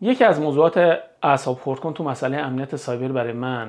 یکی از موضوعات اعصاب خورد کن تو مسئله امنیت سایبر برای من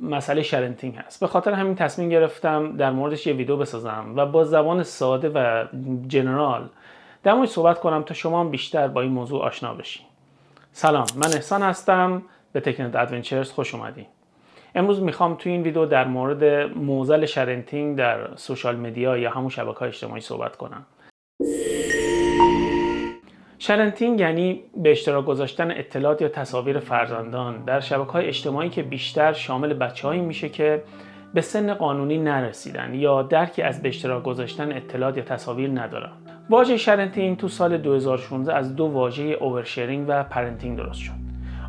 مسئله شرنتینگ هست. به خاطر همین تصمیم گرفتم در موردش یه ویدیو بسازم و با زبان ساده و جنرال در موردش صحبت کنم تا شما هم بیشتر با این موضوع آشنا بشین. سلام، من احسان هستم، به تکنت ادونچرز خوش اومدین. امروز میخوام تو این ویدیو در مورد معضل شرنتینگ در سوشال مدیا یا همون شبکه‌های اجتماعی صحبت کنم. شرنتینگ یعنی به اشتراک گذاشتن اطلاعات یا تصاویر فرزندان در شبکه‌های اجتماعی که بیشتر شامل بچه‌هایی میشه که به سن قانونی نرسیدن یا درکی از به اشتراک گذاشتن اطلاعات یا تصاویر ندارن. واژه شرنتینگ تو سال 2016 از دو واژه اوورشرینگ و پرنتینگ درست شد.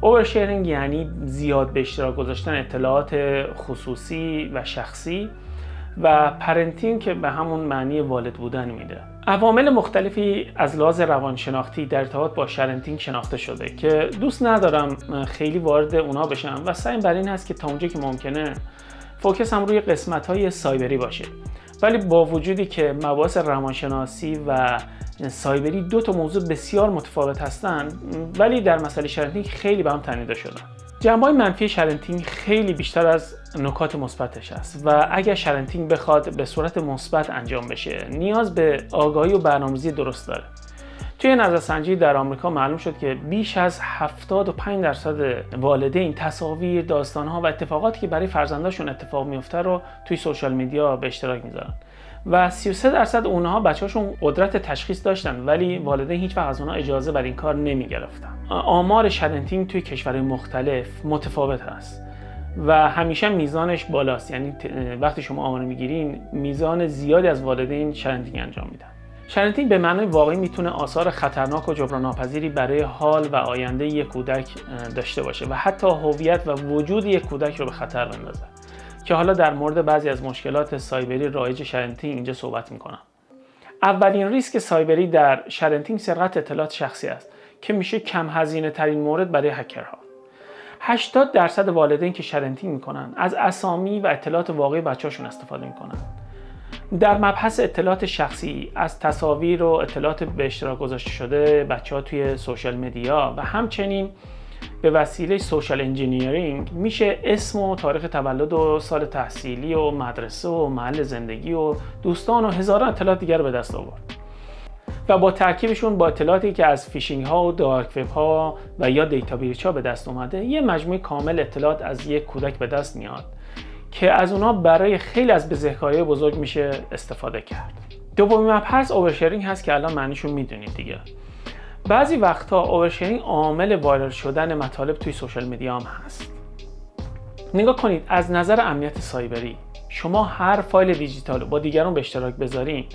اوورشرینگ یعنی زیاد به اشتراک گذاشتن اطلاعات خصوصی و شخصی و پرنتینگ که به همون معنی والد بودن میده. عوامل مختلفی از لحاظ روانشناختی در ارتباط با شرنتینگ شناخته شده که دوست ندارم خیلی وارد اونا بشم و سعیم بر این هست که تا اونجا که ممکنه فوکس هم روی قسمت‌های سایبری باشه. ولی با وجودی که مباحث روانشناسی و سایبری دو تا موضوع بسیار متفاوت هستن، ولی در مسئله شرنتینگ خیلی به هم تنیده شدن. جنبه‌های منفی شرنتینگ خیلی بیشتر از نکات مثبتش است و اگر شرنتینگ بخواد به صورت مثبت انجام بشه نیاز به آگاهی و برنامه‌ریزی درست داره. توی نظرسنجی در آمریکا معلوم شد که بیش از 75% والدین تصاویر، داستان‌ها و اتفاقاتی که برای فرزنداشون اتفاق میفته رو توی سوشال میدیا به اشتراک میذارن و 33% اونها بچه‌هاشون قدرت تشخیص داشتن ولی والدین هیچ وقت از اونها اجازه برای این کار نمیگرفتن. آمار شرنتینگ توی کشورهای مختلف متفاوت هست و همیشه میزانش بالاست، یعنی وقتی شما آمار میگیرین میزان زیادی از والدین شرنتینگ انجام میدن. شرنتینگ به معنای واقعی میتونه آثار خطرناک و جبران ناپذیری برای حال و آینده یک کودک داشته باشه و حتی هویت و وجود یک کودک رو به خطر بندازه که حالا در مورد بعضی از مشکلات سایبری رایج شرنتینگ اینجا صحبت میکنم. اولین ریسک سایبری در شرنتینگ سرقت اطلاعات شخصی است که میشه کم هزینه ترین مورد برای هکرها. 80% والدین که شرنتینگ میکنن از اسامی و اطلاعات واقعی بچه‌هاشون استفاده میکنن. در مبحث اطلاعات شخصی از تصاویر و اطلاعات به اشتراک گذاشته شده بچه‌ها توی سوشال مدیا و همچنین به وسیله سوشال انجینیرینگ میشه اسم و تاریخ تولد و سال تحصیلی و مدرسه و محل زندگی و دوستان و هزاران اطلاعات دیگر به دست آورد و با ترکیبشون با اطلاعاتی که از فیشینگ ها و دارک وب ها و یا دیتا بریچ ها به دست اومده یه مجموعه کامل اطلاعات از یک کودک به دست میاد که از اونا برای خیلی از بزهکاری بزرگ میشه استفاده کرد. دومین مبحث اوورشرینگ هست که الان معنیشو میدونید دیگه. بعضی وقتا اوورشرینگ عامل وایرال شدن مطالب توی سوشال مدیا هم هست. نگاه کنید، از نظر امنیت سایبری شما هر فایل دیجیتال با دیگران به اشتراک بذارین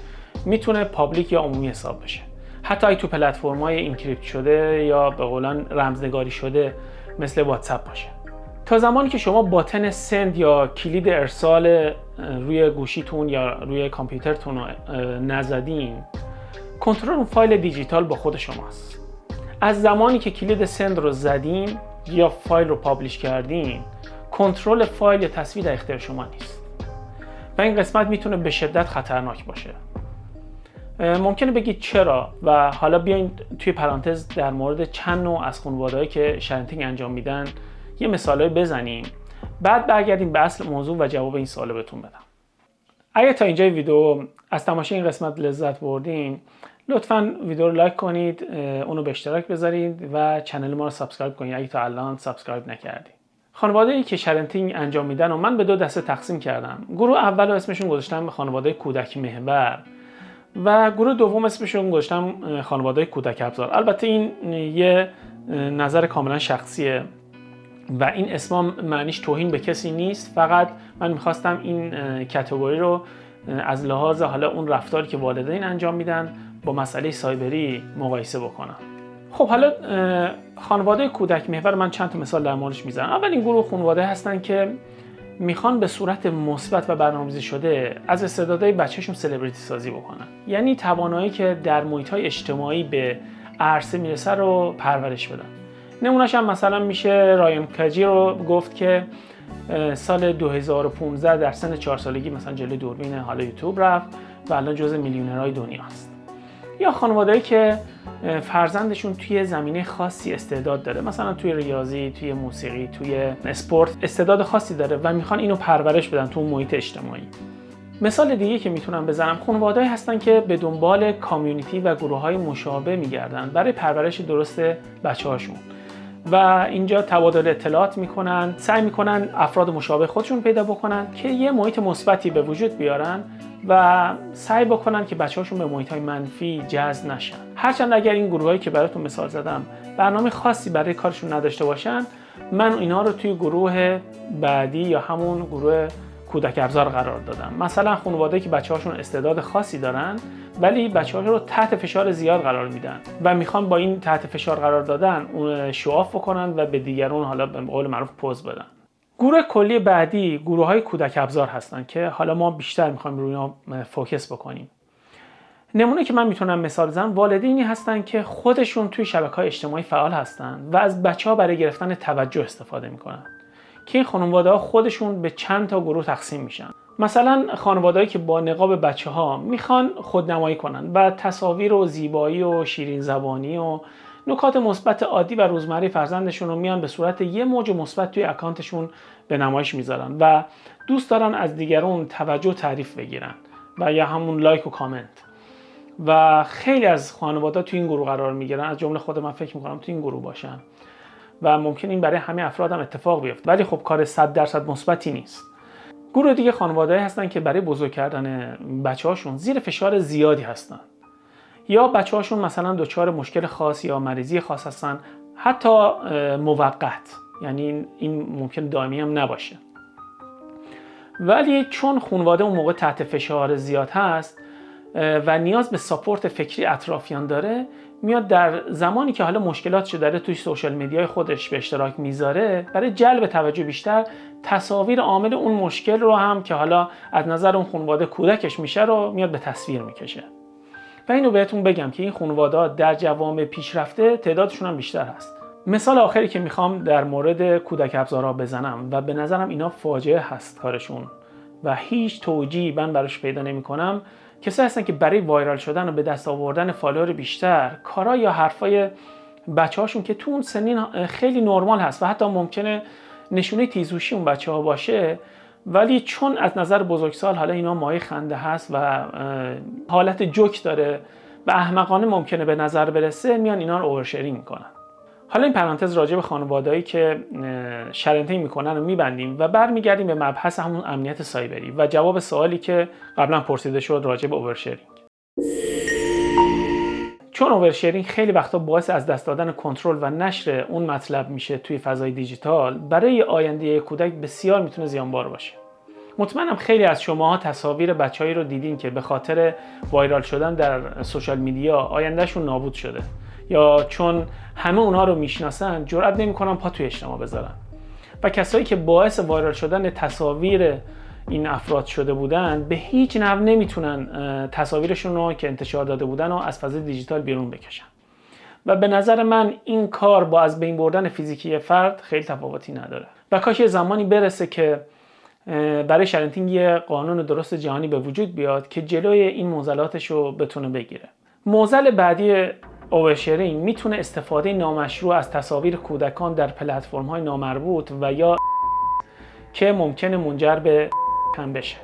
میتونه پابلیک یا عمومی حساب بشه. حتی ای تو پلتفرم‌های اینکریپت شده یا به قولن رمزنگاری شده مثل واتساپ باشه. تا زمانی که شما باتن سند یا کلید ارسال روی گوشیتون یا روی کامپیوترتون رو نزدین، کنترل اون فایل دیجیتال با خود شماست. از زمانی که کلید سند رو زدین یا فایل رو پابلیش کردین، کنترل فایل یا تصویر در اختیار شما نیست و این قسمت میتونه به شدت خطرناک باشه. ممکنه بگید چرا و حالا بیاین توی پرانتز در مورد چند نوع از خانواده‌ای که شرنتینگ انجام میدن یه مثالای بزنیم، بعد برگردیم به اصل موضوع و جواب این سوال بهتون بدم. اگه تا اینجای ویدیو از تماشای این قسمت لذت بردین، لطفاً ویدیو رو لایک کنید، اونو به اشتراک بذارید و کانال ما رو سابسکرایب کنید اگه تا الان سابسکرایب نکردید. خانواده‌ای که شرنتینگ انجام میدن و من به دو دسته تقسیم کردم. گروه اول رو اسمشون گذاشتم خانواده کودک محور و گروه دوم اسمشون گذاشتم خانواده کودک ابزار. البته این یه نظر کاملا شخصیه و این اسم معنیش توهین به کسی نیست، فقط من میخواستم این کاتگوری رو از لحاظ حالا اون رفتاری که والدین انجام میدن با مسئله سایبری مقایسه بکنم. خب حالا خانواده کودک محور من چند تا مثال در موردش میزنم. اولین گروه خانواده هستن که میخوان به صورت مثبت و برنامه‌ریزی شده از استعدادهای بچه‌شون سلبریتی سازی بکنن، یعنی توانایی که در محیط‌های اجتماعی به عرصه میرسه رو پرورش بدن. نمونهش هم مثلا میشه رایان کاجی رو گفت که سال 2015 در سن 4 سالگی مثلا جلوی دوربین حالا یوتیوب رفت و الان جزو میلیونرهای دنیاست. یا خانواده‌ای که فرزندشون توی زمینه خاصی استعداد داره، مثلا توی ریاضی، توی موسیقی، توی اسپورت استعداد خاصی داره و میخوان اینو پرورش بدن تو محیط اجتماعی. مثال دیگه که میتونم بزنم خانواده‌ای هستن که به دنبال کامیونیتی و گروه‌های مشابه میگردن برای پرورش درست بچه‌هاشون و اینجا تبادل اطلاعات میکنن، سعی میکنن افراد مشابه خودشون پیدا بکنن که یه محیط مثبتی به وجود بیارن و سعی بکنن که بچه‌هاشون به محیط‌های منفی جذب نشن. هرچند اگر این گروهایی که براتون مثال زدم برنامه خاصی برای کارشون نداشته باشن، من اینا رو توی گروه بعدی یا همون گروه کودک ابزار قرار دادم. مثلا خانواده‌ای که بچه‌هاشون استعداد خاصی دارن ولی بچه‌ها رو تحت فشار زیاد قرار میدن و میخوان با این تحت فشار قرار دادن اون شواف بکنن و به دیگران حالا به قول معروف پوز بدن. گروه کلی بعدی گروه‌های کودک ابزار هستن که حالا ما بیشتر میخوایم روی اینا فوکس بکنیم. نمونه که من میتونم مثال بزنم والدینی هستن که خودشون توی شبکه‌های اجتماعی فعال هستن و از بچه‌ها برای گرفتن توجه استفاده میکنن که این خانواده‌ها خودشون به چند تا گروه تقسیم میشن. مثلا خانواده‌ای که با نقاب بچه‌ها میخوان خودنمایی کنن و تصاویر و زیبایی و شیرین زبانی و نکات مثبت عادی و روزمره فرزندشون رو میان به صورت یه موج مثبت توی اکانتشون به نمایش میذارن و دوست دارن از دیگران توجه و تعریف بگیرن و یا همون لایک و کامنت. و خیلی از خانواده‌ها توی این گروه قرار میگیرن، از جمله خود من فکر میکنم توی این گروه باشم و ممکن این برای همه افراد هم اتفاق بیفته، ولی خب کار 100% مثبتی نیست. گروه دیگه خانواده‌ای هستن که برای بزرگ کردن بچه‌هاشون زیر فشار زیادی هستن یا بچه‌هاشون مثلا دچار مشکل خاص یا مریضی خاص هستن، حتی موقت، یعنی این ممکن دائمی هم نباشه، ولی چون خانواده اون موقع تحت فشار زیاد هست و نیاز به ساپورت فکری اطرافیان داره، میاد در زمانی که حالا مشکلاتش داره توی سوشال میدیای خودش به اشتراک میذاره، برای جلب توجه بیشتر تصاویر عامل اون مشکل رو هم که حالا از نظر اون خانواده کودکش میشه رو میاد به تصویر میکشه. و اینو بهتون بگم که این خانواده‌ها در جوامع پیشرفته تعدادشون هم بیشتر هست. مثال آخری که میخوام در مورد کودک ابزارها بزنم و به نظرم اینا فاجعه هست کارشون و هیچ توجیهی من براش پیدا نمیکنم، کسایی هستن که برای وایرال شدن و به دست آوردن فالوور بیشتر کارا یا حرفای بچه‌هاشون که تو اون سنین خیلی نرمال هست و حتی ممکنه نشونه تیزهوشی اون بچه‌ها باشه، ولی چون از نظر بزرگسال حالا اینا مایه خنده هست و حالت جوک داره و احمقانه ممکنه به نظر برسه، میان اینا رو اورشرینگ میکنن. حالا این پرانتز راجع به خانواده‌ای که شرنتینگ میکنن رو میبندیم و برمیگردیم به مبحث همون امنیت سایبری و جواب سوالی که قبلا پرسیده شد راجع به اورشرینگ. چون اورشرینگ خیلی وقتا باعث از دست دادن کنترل و نشر اون مطلب میشه توی فضای دیجیتال، برای آینده کودک بسیار میتونه زیانبار باشه. مطمئنم خیلی از شماها تصاویر بچه‌ای رو دیدین که به خاطر وایرال شدن در سوشال میدیا آیندهشون نابود شده، یا چون همه اونها رو میشناسن جرئت نمیکنن پا توی اجتماع بذارن و کسایی که باعث وایرال شدن تصاویر این افراد شده بودن به هیچ نحو نمیتونن تصاویرشون رو که انتشار داده بودن رو از فضای دیجیتال بیرون بکشن و به نظر من این کار با از بین بردن فیزیکی فرد خیلی تفاوتی نداره و کاش یه زمانی برسه که برای شرنتینگ یه قانون درست جهانی به وجود بیاد که جلوی این معضلاتش رو بتونه بگیره. معضل بعدی اورشرینگ میتونه استفاده نامشروع از تصاویر کودکان در پلتفرم‌های نامربوط و یا که ممکنه منجر به هم بشه.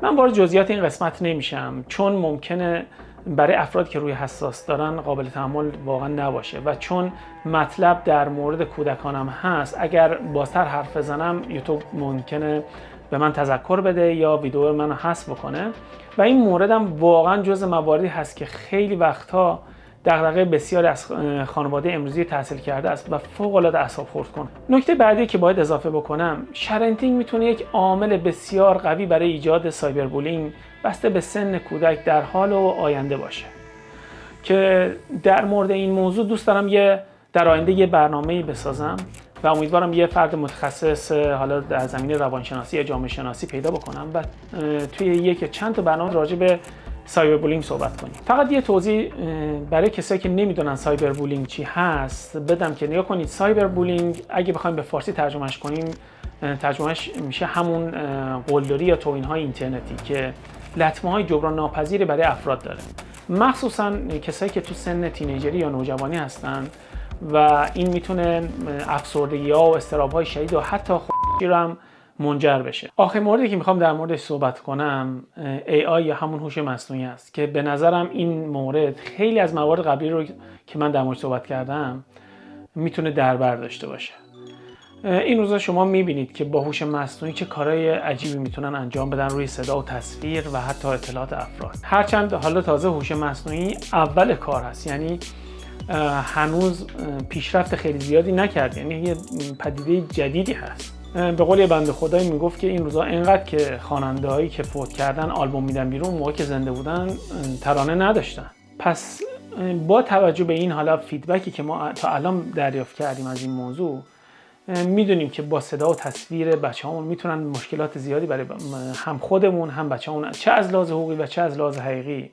من وارد جزئیات این قسمت نمیشم چون ممکنه برای افرادی که روی حساس دارن قابل تحمل واقعا نباشه و چون مطلب در مورد کودکانم هست، اگر بازتر حرف بزنم یوتیوب ممکنه به من تذکر بده یا ویدیو منو حذف بکنه و این موردم واقعا جزء مواردی هست که خیلی وقتها دغدغه بسیاری از خانواده امروزی تحصیل کرده است و فوق‌العاده اعصاب خورد کنه. نکته بعدی که باید اضافه بکنم، شرنتینگ میتونه یک عامل بسیار قوی برای ایجاد سایبر بولینگ بسته به سن کودک در حال و آینده باشه که در مورد این موضوع دوست دارم در آینده یه برنامه‌ای بسازم و امیدوارم یه فرد متخصص حالا در زمینه روانشناسی یا جامعه شناسی پیدا بکنم و توی چند تا برنامه راجع به سایبر بولینگ صحبت کنیم. فقط یه توضیح برای کسایی که نمیدونن سایبر بولینگ چی هست بدم که نگاه کنید. سایبر بولینگ اگه بخوایم به فارسی ترجمهش کنیم، ترجمهش میشه همون قلدری یا توهین‌های اینترنتی که لطمه‌های جبران ناپذیری برای افراد داره مخصوصا کسایی که تو سن تینیجری یا نوجوانی هستن و این میتونه افسردگی‌ها و اضطراب‌های شدید و حتی خودکشی رو هم منجر بشه. آخرین موردی که میخوام در موردش صحبت کنم AI یا همون هوش مصنوعی است که به نظرم این مورد خیلی از موارد قبلی رو که من در موردش صحبت کردم میتونه دربر داشته باشه. این روزا شما میبینید که با هوش مصنوعی چه کارهای عجیبی میتونن انجام بدن روی صدا و تصویر و حتی اطلاعات افراد. هرچند حالا تازه هوش مصنوعی اول کار هست، یعنی هنوز پیشرفت خیلی زیادی نکرد، یعنی یه پدیده جدیدی هست. به قول یه بنده خدایی میگفت که این روزا اینقدر که خواننده‌هایی که فوت کردن آلبوم میدن بیرون، موقعی که زنده بودن ترانه نداشتن. پس با توجه به این حالا فیدبکی که ما تا الان دریافت کردیم از این موضوع، میدونیم که با صدا و تصویر بچه‌هامون میتونن مشکلات زیادی برای هم خودمون هم بچه‌هامون چه از لحاظ حقوقی و چه از لحاظ حقیقی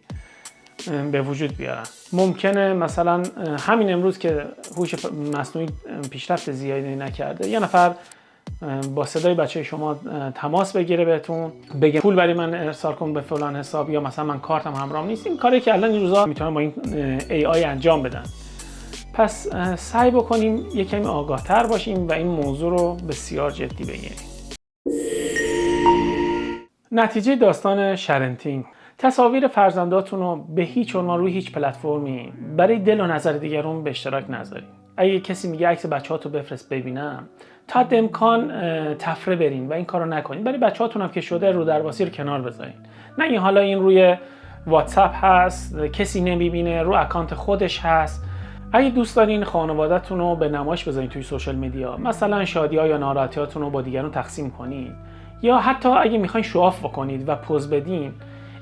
به وجود بیارن. ممکنه مثلا همین امروز که هوش مصنوعی پیشرفت زیادی نکرده، یه نفر با صدای بچه شما تماس بگیره بهتون بگه پول برای من ارسال کن به فلان حساب، یا مثلا من کارتم همراهم نیست. این کاری که الان این روزا میتونن با این AI انجام بدن. پس سعی بکنیم یک کمی آگاه‌تر باشیم و این موضوع رو بسیار جدی بگیریم. نتیجه داستان شرنتینگ: تصاویر فرزنداتون رو به هیچ عنوان روی هیچ پلتفرمی برای دل و نظر دیگران به اشتراک نذارید. اگه کسی میگه عکس بچه‌هاتو بفرست ببینم، تا حد امکان تفره برین و این کارو نکنین. برای بچه‌هاتون هم که شده رو درواسی رو کنار بذارین. نه این حالا این روی واتساپ هست، کسی نمیبینه، رو اکانت خودش هست. اگه دوست دارین خانواده‌تون رو به نمایش بذارین توی سوشال میدیا، مثلا شادی‌ها یا ناراحتی‌هاتون رو با دیگران تقسیم کنید، یا حتی اگه میخواین شواف بکنید و پوز بدین،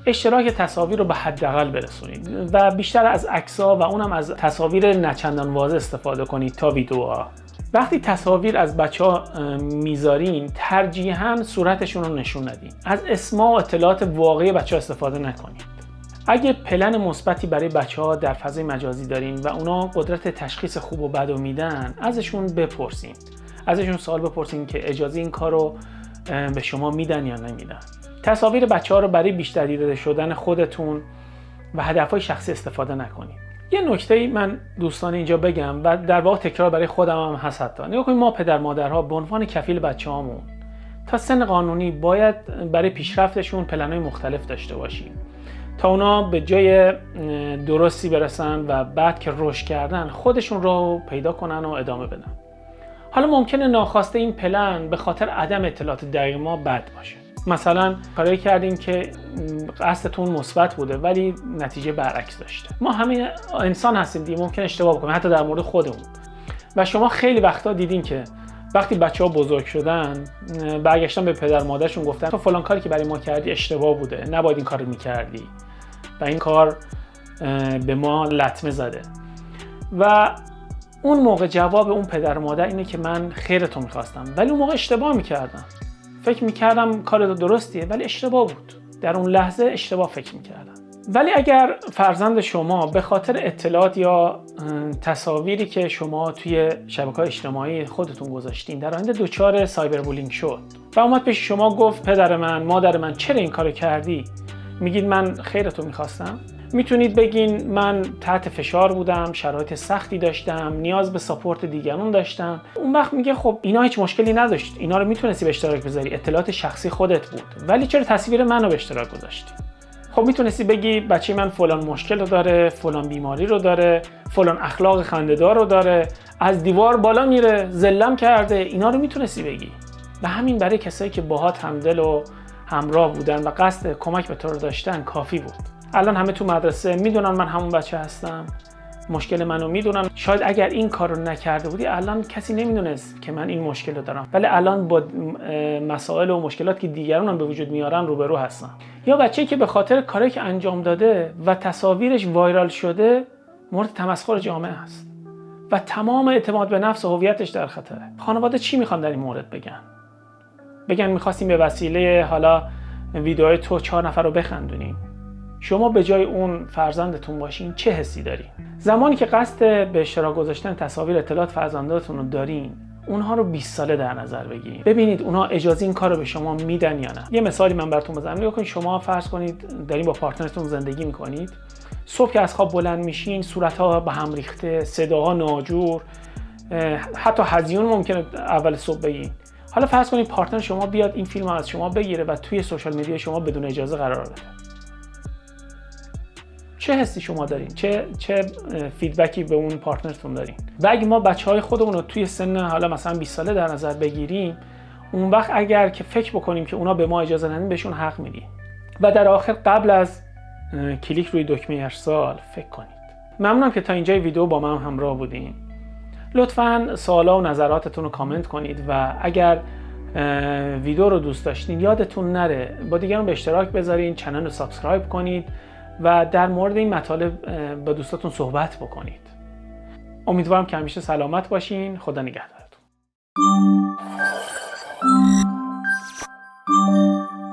اشتراک تصاویر رو به حداقل برسونید و بیشتر از عکس‌ها و اونم از تصاویر نچندان واضح استفاده کنید تا ویدیوها. وقتی تصاویر از بچه‌ها میذارین، ترجیحاً صورتشون رو نشون ندین. از اسما و اطلاعات واقعی بچه‌ها استفاده نکنید. اگه پلن مثبتی برای بچه‌ها در فضای مجازی دارین و اونا قدرت تشخیص خوب و بد رو میدن، ازشون بپرسین. ازشون سوال بپرسین که اجازه این کارو به شما میدن یا نمیدن. تصاویر بچه‌ها رو برای بیشتر دیده شدن خودتون و هدف‌های شخصی استفاده نکنید. یه نکته من دوستان اینجا بگم و در واقع تکرار برای خودم هم هست. حتی نگاه کنید، ما پدر مادرها به عنوان کفیل بچه‌هامون تا سن قانونی باید برای پیشرفتشون پلن‌های مختلف داشته باشیم تا اونا به جای درستی برسن و بعد که رشد کردن خودشون رو پیدا کنن و ادامه بدن. حالا ممکنه ناخواسته این پلن به خاطر عدم اطلاعات دقیق ما بد باشه. مثلا کاری کردیم که قصدتون مثبت بوده ولی نتیجه برعکس داشته. ما همه انسان هستیم دیگه، ممکن اشتباه بکنیم حتی در مورد خودمون. و شما خیلی وقتا دیدین که وقتی بچه‌ها بزرگ شدن برگشتن به پدر مادرشون گفتن تو فلان کاری که برای ما کردی اشتباه بوده، نباید این کارو می‌کردی و این کار به ما لطمه زده. و اون موقع جواب اون پدر مادر اینه که من خیرتو می‌خواستم ولی اون موقع اشتباه می‌کردم. فکر می‌کردم کار درستیه ولی اشتباه بود. در اون لحظه اشتباه فکر می‌کردم. ولی اگر فرزند شما به خاطر اطلاعات یا تصاویری که شما توی شبکه‌های اجتماعی خودتون گذاشتین در آینده دچار سایبر بولینگ شد و اومد پیش شما گفت پدر من، مادر من چرا این کارو کردی؟ میگید من خیرتو می‌خواستم. میتونید بگین من تحت فشار بودم، شرایط سختی داشتم، نیاز به ساپورت دیگران داشتم. اون وقت میگه خب اینا هیچ مشکلی نداشت، اینا رو میتونستی به اشتراک بذاری، اطلاعات شخصی خودت بود، ولی چرا تصویر منو به اشتراک گذاشتی؟ خب میتونستی بگی بچه من فلان مشکل رو داره، فلان بیماری رو داره، فلان اخلاق خنده‌دار رو داره، از دیوار بالا میره، ذلم کرده. اینا رو میتونستی بگی. و همین برای کسایی که باهات همدل و همراه بودن و قصد کمک به تو رو داشتن کافی بود. الان همه تو مدرسه میدونن من همون بچه هستم، مشکل منو میدونن. شاید اگر این کارو نکرده بودی الان کسی نمیدونست که من این مشکل رو دارم، ولی الان با مسائل و مشکلات که دیگران هم به وجود میارن روبرو هستن. یا بچه‌ای که به خاطر کاری که انجام داده و تصاویرش وایرال شده مورد تمسخر جامعه است و تمام اعتماد به نفس و هویتش در خطره. خانواده چی میخوان در این مورد بگن میخواستیم به وسیله حالا ویدیوهای تو 4 نفر رو بخندونیم. شما به جای اون فرزندتون باشین چه حسی دارین؟ زمانی که قصد به اشتراک گذاشتن تصاویر اطلاعات فرزنداتون رو دارین، اونها رو 20 ساله در نظر بگیرید. ببینید اونها اجازه این کارو به شما میدن یا نه. یه مثالی من براتون بزنم. نگاه کنید، شما فرض کنید دارین با پارتنرتون زندگی میکنید صبح که از خواب بلند میشین صورت‌ها به هم ریخته، صداها ناجور، حتی هزیون ممکنه اول صبح بگین. حالا فرض کنید پارتنر شما بیاد این فیلم رو از شما بگیره و توی سوشال میدیا شما بدون اجازه قرار بده. چه حسی شما دارین؟ چه فیدبکی به اون پارتنرتون دارین؟ و اگه ما بچهای خودمون رو توی سن حالا مثلا 20 ساله در نظر بگیریم، اون وقت اگر که فکر بکنیم که اونا به ما اجازه ندن، بهشون حق میدیم. و در آخر قبل از کلیک روی دکمه ارسال فکر کنید. ممنونم که تا اینجای ویدیو با من همراه بودین. لطفاً سوالا و نظراتتون رو کامنت کنید و اگر ویدیو رو دوست داشتین یادتون نره با دیگران به اشتراک بذارین، کانال رو سابسکرایب کنید و در مورد این مطالب با دوستاتون صحبت بکنید. امیدوارم که همیشه سلامت باشین. خدا نگهدارتون.